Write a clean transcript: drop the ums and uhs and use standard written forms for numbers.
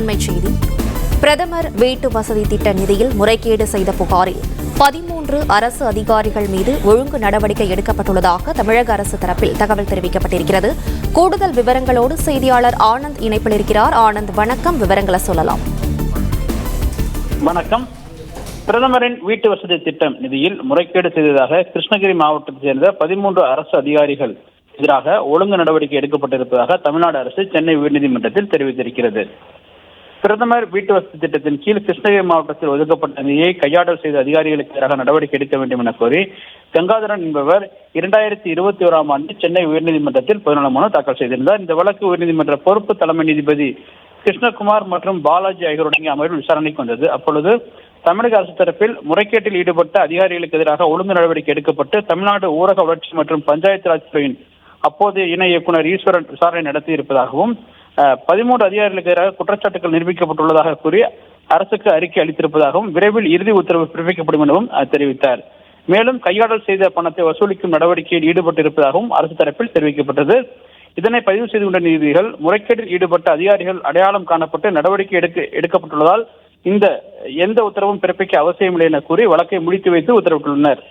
அண்மைச் செய்தி. பிரதமர் வீட்டு வசதி திட்ட நிதியில் முறைகேடு செய்த புகாரில் 13 அரசு அதிகாரிகள் மீது ஒழுங்கு நடவடிக்கை எடுக்கப்பட்டுள்ளதாக தமிழக அரசு தரப்பில் தகவல் தெரிவிக்கப்பட்டிருக்கிறது. கூடுதல் விவரங்களோடு செய்தியாளர் ஆனந்த் இணைப்பில் இருக்கிறார். ஆனந்த், வணக்கம். விவரங்களை சொல்லலாம். வணக்கம். பிரதமரின் வீட்டு வசதி திட்டம் நிதியில் முறைகேடு செய்ததாக கிருஷ்ணகிரி மாவட்டத்தைச் சேர்ந்த 13 அரசு அதிகாரிகள் எதிராக ஒழுங்கு நடவடிக்கை எடுக்கப்பட்டிருப்பதாக தமிழ்நாடு அரசு சென்னை உயர்நீதிமன்றத்தில் தெரிவித்திருக்கிறது. பிரதமர் வீட்டு வசதி திட்டத்தின் கீழ் கிருஷ்ணகிரி மாவட்டத்தில் ஒதுக்கப்பட்ட நிதியை கையாடல் செய்த அதிகாரிகளுக்கு எதிராக நடவடிக்கை எடுக்க வேண்டும் என கோரி கங்காதரன் என்பவர் 2021ஆம் ஆண்டு சென்னை உயர்நீதிமன்றத்தில் பொதுநல மனு தாக்கல் செய்திருந்தார். இந்த வழக்கு உயர்நீதிமன்ற பொறுப்பு தலைமை நீதிபதி கிருஷ்ணகுமார் மற்றும் பாலாஜி ஆகியோருடைய அமர்வில் விசாரணைக்கு வந்தது. அப்பொழுது தமிழக அரசு தரப்பில் முறைகேட்டில் ஈடுபட்ட அதிகாரிகளுக்கு எதிராக ஒழுங்கு நடவடிக்கை எடுக்கப்பட்டு தமிழ்நாடு ஊரக வளர்ச்சி மற்றும் பஞ்சாயத்து ராஜ் துறையின் அப்போதைய இணை இயக்குநர் ஈஸ்வரன் விசாரணை நடத்தி இருப்பதாகவும் 13 அதிகாரிகளுக்கு எதிராக குற்றச்சாட்டுகள் நிரூபிக்கப்பட்டுள்ளதாக கூறி அரசுக்கு அறிக்கை அளித்திருப்பதாகவும் விரைவில் இறுதி உத்தரவு பிறப்பிக்கப்படும் எனவும் தெரிவித்தார். மேலும் கையாடல் செய்த பணத்தை வசூலிக்கும் நடவடிக்கையில் ஈடுபட்டிருப்பதாகவும் அரசு தரப்பில் தெரிவிக்கப்பட்டது. இதனை பதிவு செய்து கொண்ட நீதிபதிகள் முறைகேட்டில் ஈடுபட்ட அதிகாரிகள் அடையாளம் காணப்பட்டு நடவடிக்கை எடுக்கப்பட்டுள்ளதால் எந்த உத்தரவும் பிறப்பிக்க அவசியமில்லை என கூறி வழக்கை முடித்து வைத்து உத்தரவிட்டுள்ளனர்.